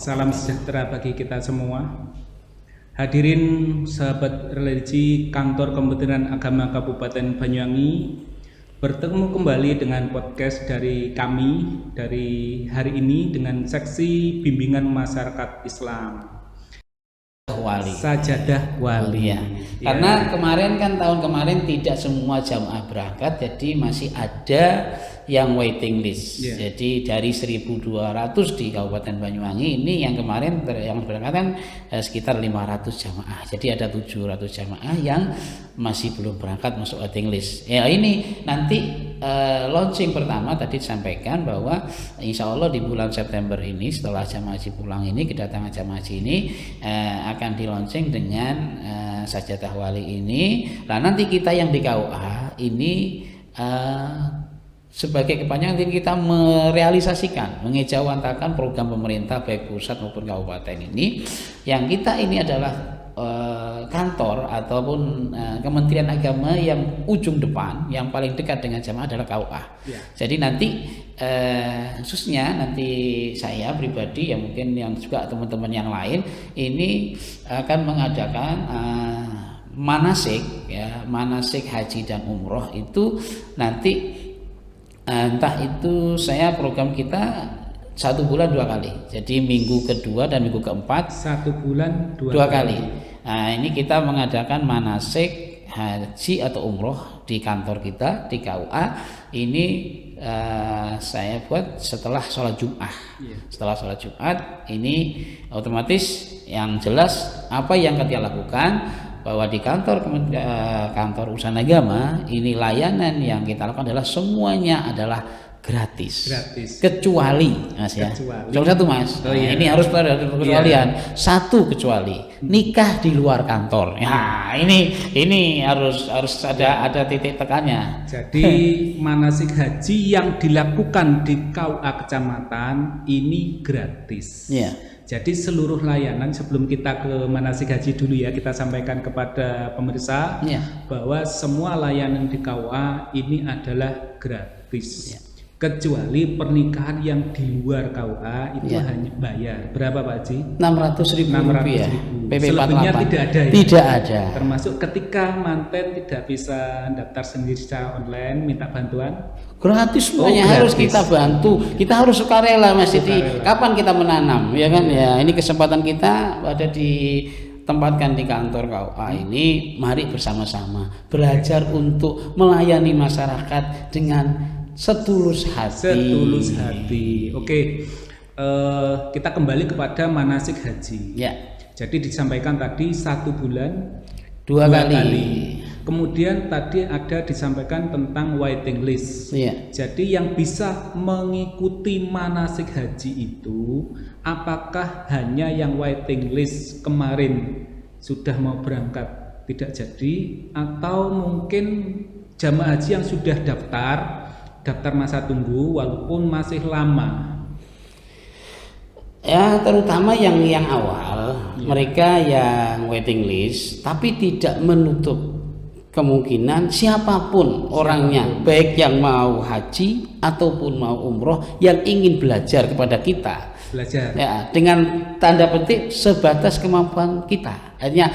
Salam sejahtera bagi kita semua. Hadirin sahabat religi Kantor Kementerian Agama Kabupaten Banyuwangi, bertemu kembali dengan podcast dari kami dari hari ini dengan seksi bimbingan masyarakat Islam. Wali. Sajadah wali. Ya. Karena kemarin kan tahun kemarin tidak semua jamaah berangkat, jadi masih ada yang waiting list. Jadi dari 1.200 di Kabupaten Banyuwangi ini yang kemarin yang berangkat kan sekitar 500 jamaah. Jadi ada 700 jamaah yang masih belum berangkat masuk waiting list. Ya ini nanti launching pertama tadi disampaikan bahwa insya Allah di bulan September ini setelah jamaah haji pulang ini, kedatangan jamaah haji ini akan di launching dengan sajadah wali ini. Nah nanti kita yang di KUA ini sebagai kepanjangan kita merealisasikan, mengejawantakan program pemerintah baik pusat maupun kabupaten ini. Yang kita ini adalah kantor ataupun Kementerian Agama yang ujung depan, yang paling dekat dengan jamaah adalah KUA. Jadi nanti khususnya nanti saya pribadi, yang mungkin yang juga teman-teman yang lain ini akan mengadakan manasik haji dan umroh itu nanti. Entah itu saya program kita 1 bulan 2 kali. Jadi minggu kedua dan minggu keempat 1 bulan 2 kali. Nah ini kita mengadakan manasik haji atau umroh di kantor kita di KUA. Ini saya buat setelah sholat Jumat. Setelah sholat Jumat ini otomatis yang jelas apa yang kita lakukan, bahwa di kantor urusan agama ini layanan yang kita lakukan adalah semuanya adalah gratis. Kecuali Mas ya. Cuma satu Mas. Ini harus ada perkecualian. Satu kecuali nikah di luar kantor. Ya, ini harus ada titik tekannya. Jadi manasik haji yang dilakukan di KUA kecamatan ini gratis. Jadi seluruh layanan, sebelum kita ke manasik haji dulu ya, kita sampaikan kepada pemirsa bahwa semua layanan di KUA ini adalah gratis. Kecuali pernikahan yang di luar KUA itu hanya bayar. Berapa Pak Haji? 600.000 PP 48. Selebihnya tidak ada ya? Tidak ada. Termasuk ketika manten tidak bisa daftar sendiri secara online, minta bantuan? Gratis semuanya, harus kita bantu. Kita harus sukarela Mas Siti. Kapan kita menanam ya kan ya. Ini kesempatan kita ada ditempatkan di kantor KUA ini. Mari bersama-sama belajar untuk melayani masyarakat dengan setulus hati. Oke. Kita kembali kepada manasik haji. Jadi disampaikan tadi 1 bulan 2 kali. Kemudian tadi ada disampaikan tentang waiting list. Jadi yang bisa mengikuti manasik haji itu apakah hanya yang waiting list kemarin sudah mau berangkat tidak jadi, atau mungkin jamaah haji yang sudah daftar masa tunggu walaupun masih lama? Ya, terutama yang awal, mereka yang waiting list, tapi tidak menutup kemungkinan siapapun orangnya, baik yang mau haji ataupun mau umroh yang ingin belajar kepada kita, ya, dengan tanda petik sebatas kemampuan kita. Hanya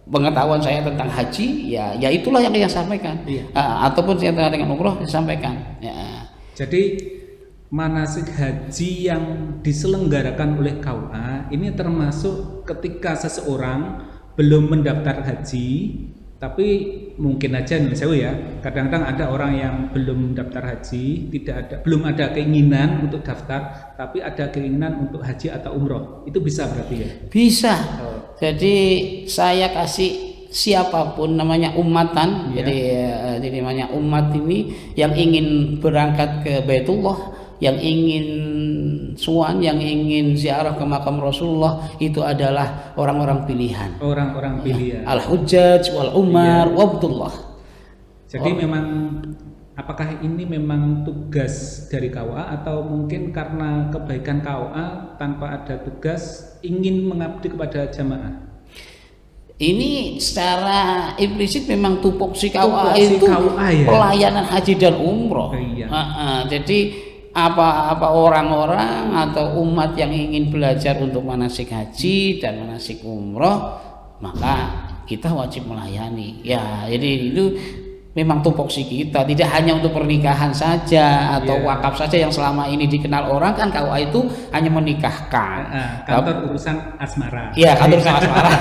pengetahuan saya tentang haji, ya itulah yang saya sampaikan, ataupun saya dengan umroh disampaikan. Jadi manasik haji yang diselenggarakan oleh KUA ini termasuk ketika seseorang belum mendaftar haji, tapi mungkin aja kadang-kadang ada orang yang belum daftar haji, belum ada keinginan untuk daftar, tapi ada keinginan untuk haji atau umroh. Itu bisa berarti ya? Bisa. Jadi saya kasih siapapun namanya umatan. Jadi namanya umat ini yang ingin berangkat ke Baitullah, yang ingin suan, yang ingin ziarah ke makam Rasulullah, itu adalah orang-orang pilihan. Orang-orang pilihan. Al-Hujjaj wal Umar wa Abdullah. Jadi memang apakah ini memang tugas dari KUA atau mungkin karena kebaikan KUA tanpa ada tugas ingin mengabdi kepada jamaah? Ini secara implisit memang tupoksi KUA itu pelayanan haji dan umroh. Jadi apa orang-orang atau umat yang ingin belajar untuk manasik haji dan manasik umroh, maka kita wajib melayani. Ya, jadi itu memang tupoksi kita, tidak hanya untuk pernikahan saja atau wakaf saja yang selama ini dikenal orang kan KUA itu hanya menikahkan. Kantor urusan asmara. Iya, kantor urusan asmara.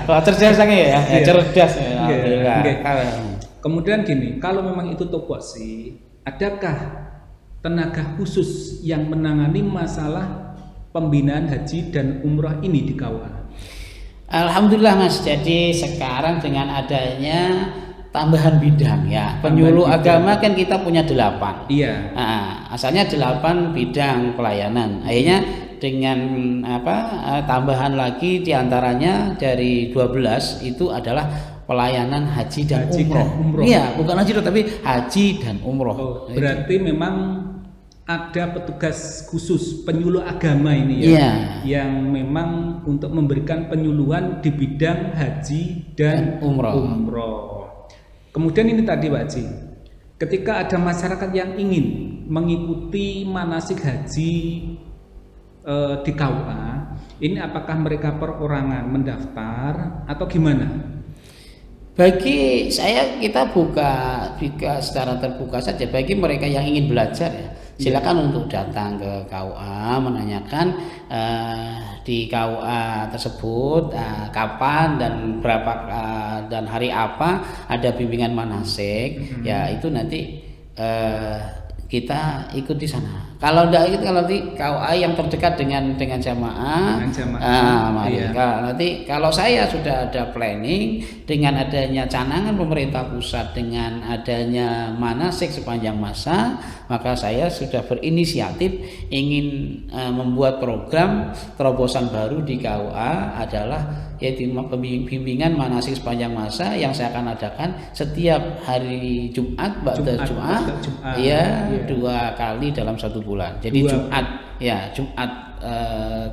Kalau cerdas ya, cerdas ya. Kemudian gini, kalau memang itu tupoksi, adakah tenaga khusus yang menangani masalah pembinaan haji dan umroh ini di KUA? Alhamdulillah Mas, jadi sekarang dengan adanya tambahan bidang ya, penyuluh agama kan kita punya 8. Iya. Nah, asalnya 8 bidang pelayanan. Akhirnya dengan tambahan lagi diantaranya dari 12 itu adalah pelayanan haji dan umroh. Iya, bukan haji tapi haji dan umroh. Berarti memang ada petugas khusus penyuluh agama ini ya, yang memang untuk memberikan penyuluhan di bidang haji dan umroh. Kemudian ini tadi Pak Haji, ketika ada masyarakat yang ingin mengikuti manasik haji di KUA, ini apakah mereka perorangan mendaftar atau gimana? Bagi saya kita buka secara terbuka saja bagi mereka yang ingin belajar ya. Silakan untuk datang ke KUA menanyakan di KUA tersebut kapan dan berapa dan hari apa ada bimbingan manasik. Ya itu nanti kita ikut di sana. Kalau di KUA yang terdekat dengan jamaah, nanti kalau saya sudah ada planning dengan adanya canangan pemerintah pusat dengan adanya manasik sepanjang masa, maka saya sudah berinisiatif ingin membuat program terobosan baru di KUA adalah yaitu bimbingan manasik sepanjang masa yang saya akan adakan setiap hari Jumat, ya 2 kali dalam 1 bulan. Jadi Jumat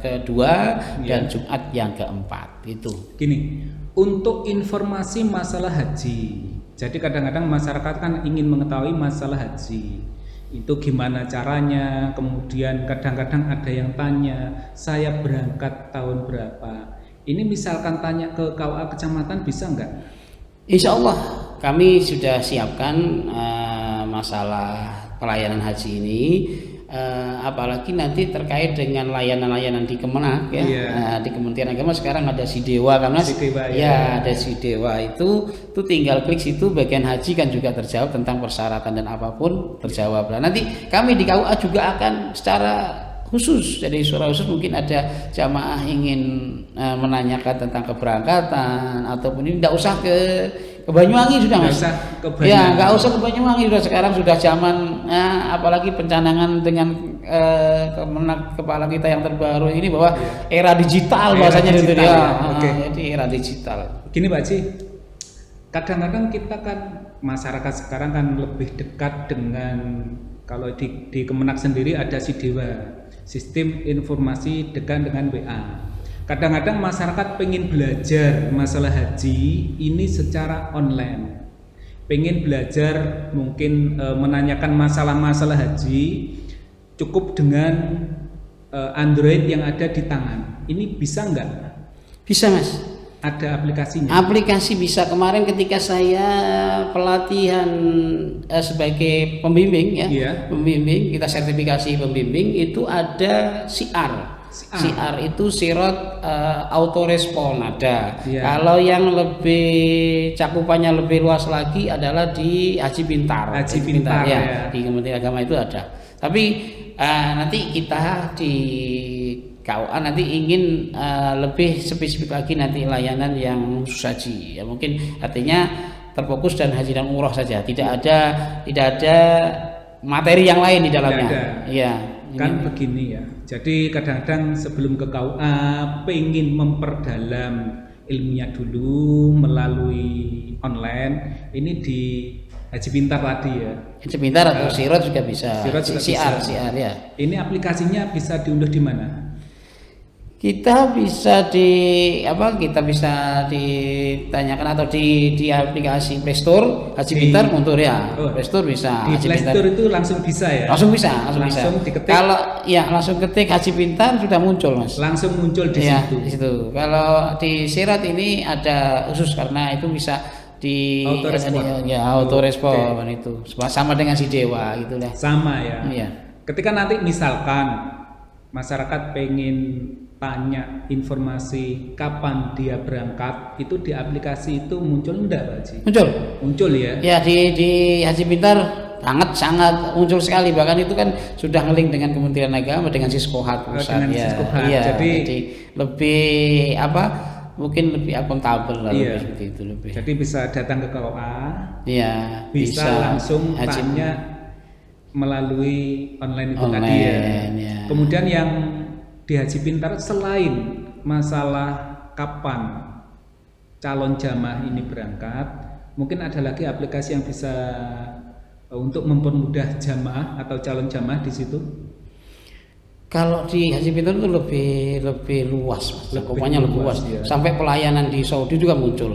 kedua dan Jumat yang keempat itu. Gini, untuk informasi masalah haji. Jadi kadang-kadang masyarakat kan ingin mengetahui masalah haji. Itu gimana caranya? Kemudian kadang-kadang ada yang tanya, saya berangkat tahun berapa? Ini misalkan tanya ke KUA kecamatan bisa enggak? Insya Allah kami sudah siapkan masalah pelayanan haji ini. Apalagi nanti terkait dengan layanan-layanan di Kemenak ya, di Kementerian Agama sekarang ada Sidewa karena ada Sidewa itu tinggal klik situ bagian haji kan juga terjawab tentang persyaratan dan apapun terjawab. Nah, nanti kami di KUA juga akan secara khusus, jadi surah khusus mungkin ada jamaah ingin menanyakan tentang keberangkatan ataupun ini tidak usah ke Banyuwangi sudah Mas. Ya nggak usah ke Banyuwangi sudah, sekarang sudah zaman apalagi pencanangan dengan kepala kita yang terbaru ini bahwa era digital bahasanya itu ya. Jadi era digital. Gini Pak Haji, kadang-kadang kita kan masyarakat sekarang kan lebih dekat dengan kalau di Kemenak sendiri ada Sidewa, sistem informasi dekat dengan WA. Kadang-kadang masyarakat pengen belajar masalah haji ini secara online, pengen belajar mungkin menanyakan masalah-masalah haji cukup dengan Android yang ada di tangan. Ini bisa nggak? Bisa Mas. Ada aplikasinya? Aplikasi bisa. Kemarin ketika saya pelatihan sebagai pembimbing pembimbing, kita sertifikasi pembimbing itu ada CR itu Sirot autorespon ada. Kalau yang lebih cakupannya lebih luas lagi adalah di Haji Pintar ya, di Kementerian Agama itu ada. Tapi nanti kita di KUA nanti ingin lebih spesifik lagi nanti layanan yang khusus haji ya, mungkin artinya terfokus dan haji dan umroh saja, tidak ada materi yang lain di dalamnya. Kan begini ya, jadi kadang-kadang sebelum ke KUA pengen memperdalam ilmunya dulu melalui online, ini di Haji Pintar tadi ya. Haji Pintar atau Sirot juga bisa. CR ya. Ini aplikasinya bisa diunduh di mana? Kita bisa kita bisa ditanyakan atau di aplikasi Play Store Haji Pintar untuk ya. Play Store bisa. Di Play Store itu langsung bisa ya. Langsung bisa. Diketik. Kalau ya langsung ketik Haji Pintar sudah muncul, Mas. Langsung muncul di situ. Di situ. Kalau di Sirat ini ada khusus karena itu bisa di auto respon itu. Sama dengan si Dewa gitu lah. Sama ya. Iya. Ketika nanti misalkan masyarakat pengen tanya informasi kapan dia berangkat, itu di aplikasi itu muncul enggak, Pak Haji? Muncul ya? Ya, di Haji Pintar sangat muncul sekali, bahkan itu kan sudah ngelink dengan Kementerian Agama dengan Siskohat pusat ya. Jadi lebih mungkin lebih akuntabel lah, iya. Seperti itu lebih. Jadi bisa datang ke KUA. Iya, bisa langsung tanya melalui online itu tadi ya. Kemudian yang di Haji Pintar selain masalah kapan calon jamaah ini berangkat, mungkin ada lagi aplikasi yang bisa untuk mempermudah jamaah atau calon jamaah di situ. Kalau di Haji Pintar itu lebih luas, Mas. Cakupannya lebih luas. Ya. Sampai pelayanan di Saudi juga muncul.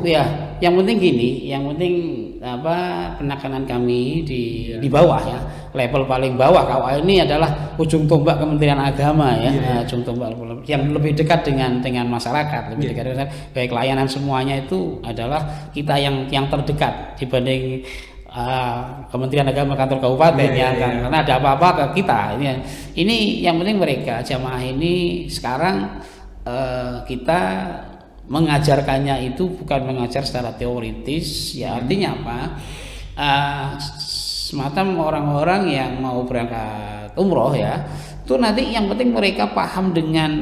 Ya, yang penting gini, penekanan kami di bawah ya, level paling bawah KUA ini adalah ujung tombak Kementerian Agama ya, ujung tombak yang lebih dekat dengan masyarakat, lebih dekat dengan baik layanan semuanya itu adalah kita yang terdekat dibanding Kementerian Agama kantor kabupaten karena ada apa-apa ke kita. Ini yang penting mereka jamaah ini sekarang kita mengajarkannya itu bukan mengajar secara teoritis ya, artinya apa? Semacam orang-orang yang mau berangkat umroh ya, itu nanti yang penting mereka paham dengan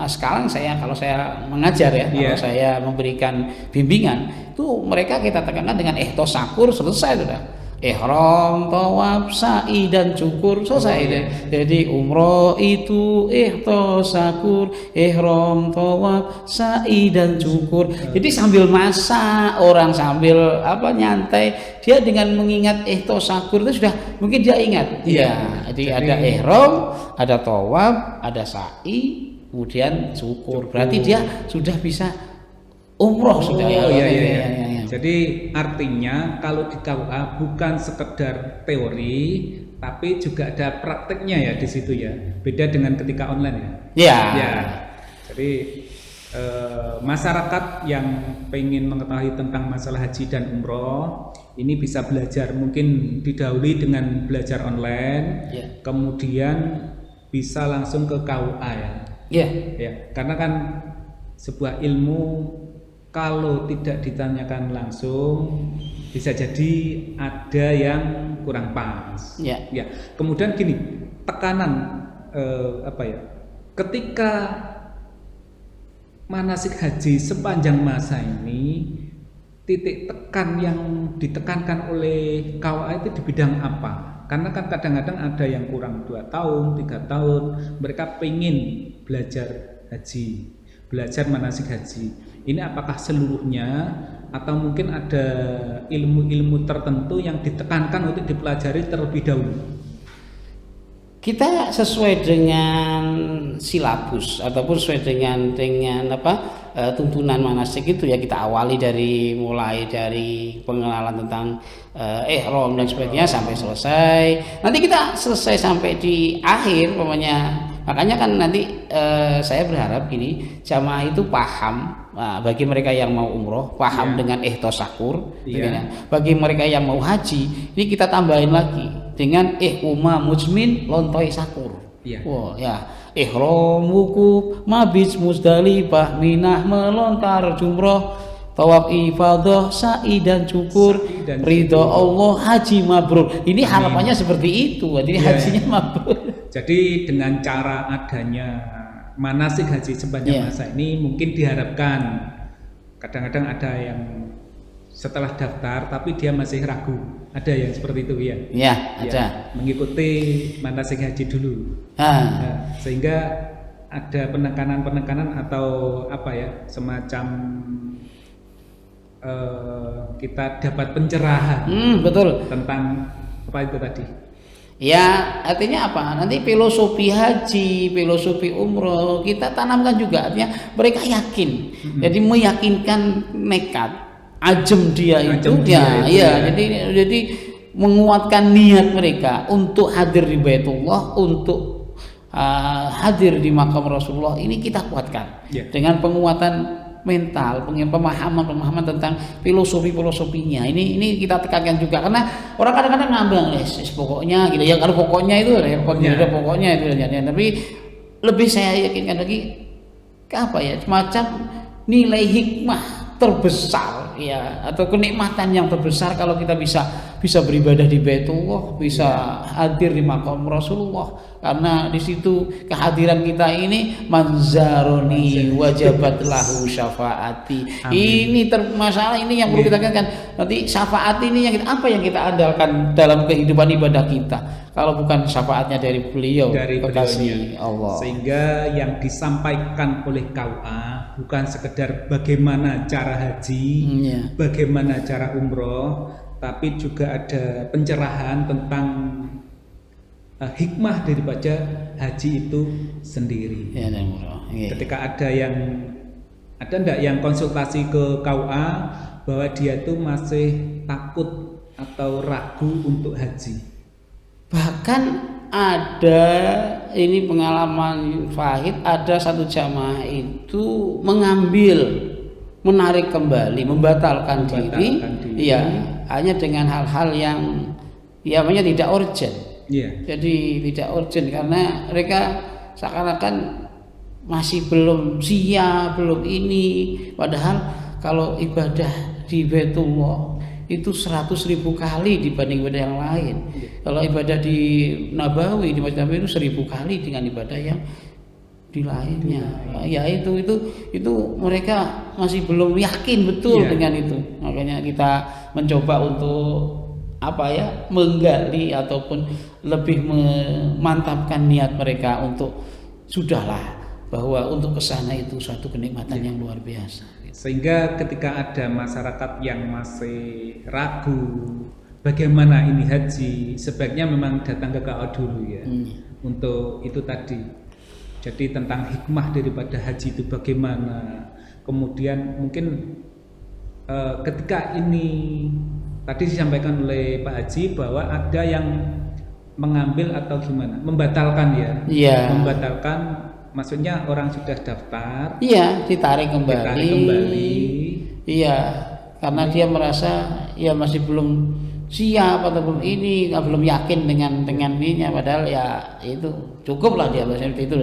sekarang kalau saya mengajar ya, kalau saya memberikan bimbingan itu mereka kita tekankan dengan ihtos sakur selesai sudah. Ihram, tawaf, sa'i dan cukur selesai. Jadi umroh itu ihtos sakur, ihram, tawaf, sa'i dan cukur. Jadi sambil masak, orang sambil nyantai, dia dengan mengingat ihtos sakur itu sudah mungkin dia ingat. Jadi ada ihram, ada tawaf, ada sa'i, kemudian cukur. Berarti dia sudah bisa umroh sudah ya. Jadi artinya kalau di KUA bukan sekedar teori, tapi juga ada prakteknya ya di situ ya. Beda dengan ketika online ya. Jadi masyarakat yang pengen mengetahui tentang masalah haji dan umroh ini bisa belajar, mungkin didahului dengan belajar online, kemudian bisa langsung ke KUA ya. Karena kan sebuah ilmu kalau tidak ditanyakan langsung bisa jadi ada yang kurang pas. Kemudian gini, tekanan ketika manasik haji sepanjang masa ini, titik tekan yang ditekankan oleh KUA itu di bidang apa? Karena kan kadang-kadang ada yang kurang 2 tahun, 3 tahun, mereka pengen belajar haji, belajar manasik haji. Ini apakah seluruhnya atau mungkin ada ilmu-ilmu tertentu yang ditekankan untuk dipelajari terlebih dahulu? Kita sesuai dengan silabus ataupun sesuai dengan tuntunan manasik itu ya, kita awali mulai dari pengenalan tentang ihram dan sebagainya sampai selesai. Nanti kita selesai sampai di akhir makanya kan nanti saya berharap gini, jamaah itu paham. Bagi mereka yang mau umroh paham dengan ihtos sakur, bagi mereka yang mau haji ini kita tambahin lagi dengan mujmin lontoi sakur. Ihram wukuf mabit Muzdalifah, Minah melontar jumroh, tawaf ifadah, sa'i dan cukur, ridho Allah, haji mabrur. Ini harapannya seperti itu, jadi hajinya mabrur. Jadi dengan cara adanya manasik haji sepanjang masa ini mungkin diharapkan, kadang-kadang ada yang setelah daftar tapi dia masih ragu, ada yang seperti itu ada mengikuti manasik haji dulu, sehingga ada penekanan atau semacam kita dapat pencerahan betul tentang apa itu tadi. Ya, artinya apa? Nanti filosofi haji, filosofi umroh kita tanamkan juga. Artinya mereka yakin. Jadi meyakinkan nekat, azam dia itu ya. Jadi menguatkan niat mereka untuk hadir di Baitullah, untuk hadir di makam Rasulullah. Ini kita kuatkan dengan penguatan mental, pemahaman tentang filosofinya. Ini kita tekankan juga, karena orang kadang-kadang ngambang, pokoknya gitu ya. Kalau pokoknya itu pokoknya itu. Tapi lebih saya yakinkan lagi apa ya, semacam nilai hikmah terbesar ya, atau kenikmatan yang terbesar kalau kita bisa beribadah di Baitullah, bisa hadir di makam Rasulullah, karena di situ kehadiran kita ini manzaroni wajabat lahu syafaati. Ini masalah ini yang perlu kita katakan. Nanti syafaat ini apa yang kita andalkan dalam kehidupan ibadah kita kalau bukan syafaatnya dari beliau, dari kekasih Allah. Sehingga yang disampaikan oleh KUA bukan sekedar bagaimana cara haji, bagaimana cara umroh, tapi juga ada pencerahan tentang hikmah daripada haji itu sendiri. Ketika ada enggak yang konsultasi ke KUA bahwa dia tuh masih takut atau ragu untuk haji? Bahkan ada ini pengalaman Fahid, ada satu jamaah itu menarik kembali, membatalkan diri. Iya, hanya dengan hal-hal yang namanya tidak urgent. Jadi tidak urgent karena mereka seakan-akan masih belum siap, belum ini. Padahal kalau ibadah di Baitullah itu 100.000 kali dibanding ibadah yang lain. Kalau ibadah di Nabawi, di Masjid Nabawi itu 1000 kali dengan ibadah yang di lainnya. Ya itu mereka masih belum yakin betul dengan itu. Makanya kita mencoba untuk menggali ataupun lebih memantapkan niat mereka untuk sudahlah, bahwa untuk kesana itu suatu kenikmatan yang luar biasa. Sehingga ketika ada masyarakat yang masih ragu bagaimana ini haji, sebaiknya memang datang ke KUA dulu ya. Untuk itu tadi. Jadi tentang hikmah daripada haji itu bagaimana. Kemudian mungkin ketika ini tadi disampaikan oleh Pak Haji bahwa ada yang mengambil atau gimana, membatalkan membatalkan, maksudnya orang sudah daftar, ditarik kembali. Iya, karena dia merasa masih belum siap ataupun belum yakin dengan ininya, padahal itu cukuplah dia seperti itu.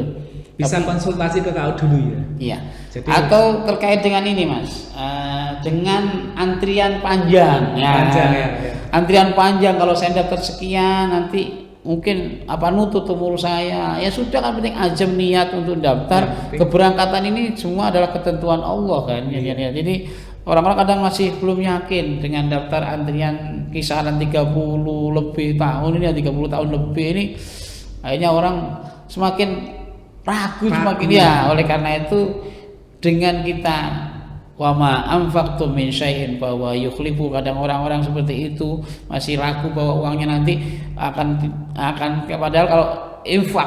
Bisa konsultasi ke KUA dulu ya. Iya. Jadi, atau terkait dengan ini Mas, dengan antrian panjang. Antrian panjang, kalau saya daftar sekian nanti mungkin nutut umur saya. Ya sudah, kan penting azam niat untuk daftar. Keberangkatan ini semua adalah ketentuan Allah kan. Jadi orang-orang kadang masih belum yakin dengan daftar antrian kisaran 30 lebih tahun ini, 30 tahun lebih ini. Akhirnya orang semakin ragu. Oleh karena itu dengan kita wa ma anfaqtum min syai'in bahwa yukhlifu, kadang orang-orang seperti itu masih ragu bahwa uangnya nanti akan padahal kalau infak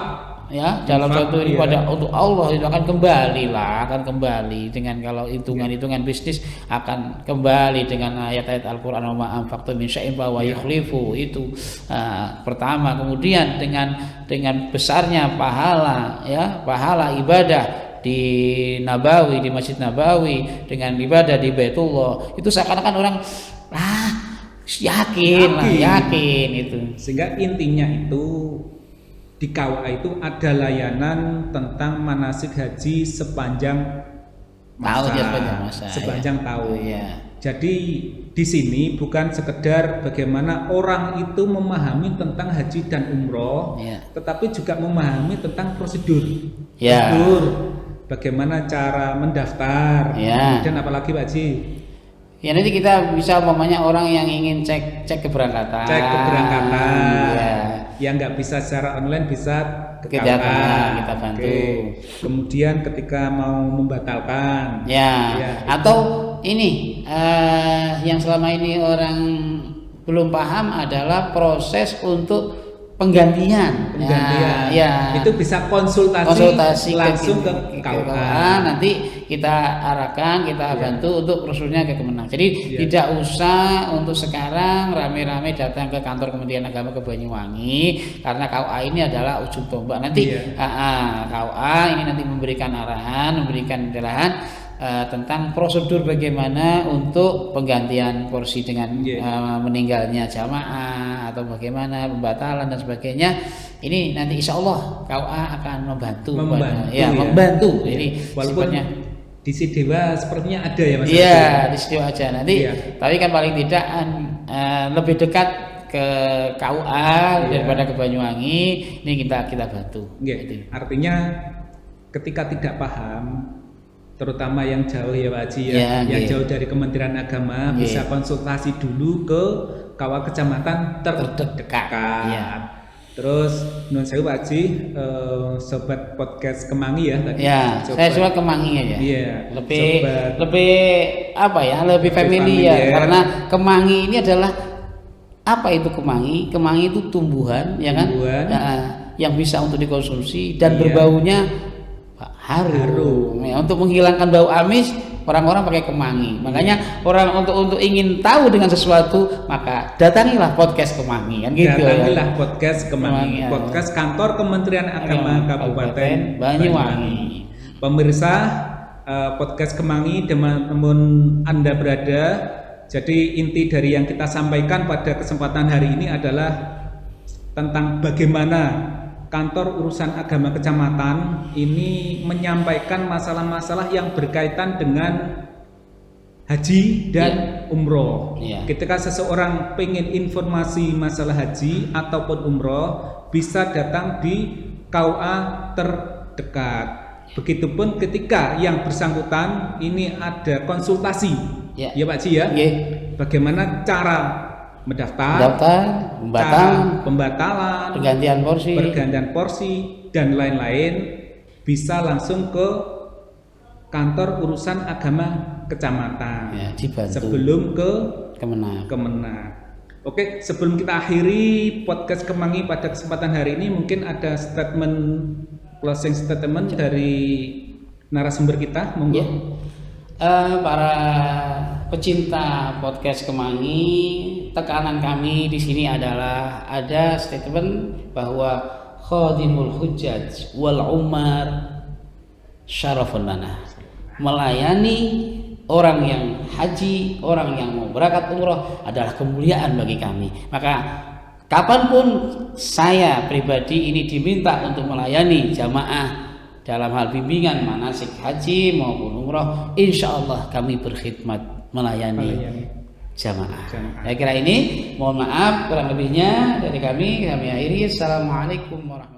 dalam suatu ibadah untuk Allah itu akan kembali dengan kalau hitungan bisnis akan kembali dengan ayat-ayat Al-Qur'an wa ma anfaqtum min syai'in bahwa yukhlifu itu pertama. Kemudian dengan besarnya pahala ibadah di Nabawi, di Masjid Nabawi, dengan ibadah di Baitullah, itu seakan-akan orang yakin itu. Sehingga intinya itu di KUA itu ada layanan tentang manasik haji sepanjang tahun. Jadi di sini bukan sekedar bagaimana orang itu memahami tentang haji dan umroh, tetapi juga memahami tentang prosedur. Bagaimana cara mendaftar, kemudian apalagi Pak Haji? Nanti kita bisa orang yang ingin cek keberangkatan. Yang nggak bisa secara online bisa kita bantu. Kemudian ketika mau membatalkan, atau ini yang selama ini orang belum paham adalah proses untuk penggantian. Ya. Itu bisa konsultasi langsung ke KUA. Nanti kita arahkan, kita bantu untuk prosedurnya ke Kemenang. Jadi tidak usah untuk sekarang rame-rame datang ke kantor Kementerian Agama ke Banyuwangi, karena KUA ini adalah ujung tombak. Nanti KUA ini nanti memberikan arahan, memberikan pencerahan tentang prosedur bagaimana untuk penggantian porsi dengan meninggalnya jamaah atau bagaimana pembatalan dan sebagainya. Ini nanti insya Allah KUA akan membantu. Membantu. Jadi sifatnya di Sidewa sepertinya ada ya Mas. Iya, di Sidewa aja nanti. Tapi kan paling tidak lebih dekat ke KUA daripada ke Banyuwangi. Ini kita bantu. Artinya ketika tidak paham, terutama yang jauh ya Pak Haji yang jauh dari Kementerian Agama, bisa konsultasi dulu ke KUA kecamatan terdekat. Terus nun sewu Pak Haji, sobat podcast Kemangi ya tadi. Saya sobat Kemangi aja. Lebih apa ya? Lebih familiar karena Kemangi ini adalah apa itu Kemangi? Kemangi itu tumbuhan, ya kan? Yang bisa untuk dikonsumsi dan berbaunya harum. Ya, untuk menghilangkan bau amis, orang-orang pakai Kemangi. Makanya orang untuk ingin tahu dengan sesuatu, maka datangilah podcast Kemangi, kan gitu. Datangilah podcast Kemangi, podcast kantor Kementerian Agama Kabupaten Banyuwangi. Pemirsa podcast Kemangi teman-teman Anda berada. Jadi inti dari yang kita sampaikan pada kesempatan hari ini adalah tentang bagaimana kantor urusan agama kecamatan ini menyampaikan masalah-masalah yang berkaitan dengan haji dan umroh. Ketika seseorang pengen informasi masalah haji ataupun umroh, bisa datang di KUA terdekat. Begitupun ketika yang bersangkutan ini ada konsultasi, ya Pak Haji ya, bagaimana cara mendaftar, pembatalan, pergantian porsi dan lain-lain, bisa langsung ke kantor urusan agama kecamatan sebelum ke Kemenang. Oke, sebelum kita akhiri podcast Kemangi pada kesempatan hari ini, mungkin ada closing statement dari narasumber kita, monggo. Para pecinta podcast Kemangi, tekanan kami di sini adalah ada statement bahwa khadimul hujjaj wal umar syarafun lana. Melayani orang yang haji, orang yang mau berangkat umroh adalah kemuliaan bagi kami. Maka kapanpun saya pribadi ini diminta untuk melayani jamaah dalam hal bimbingan manasik haji maupun umroh, insya Allah kami berkhidmat melayani jamaah. Saya kira ini, mohon maaf kurang lebihnya dari kami akhiri. Assalamualaikum warahmatullahi wabarakatuh.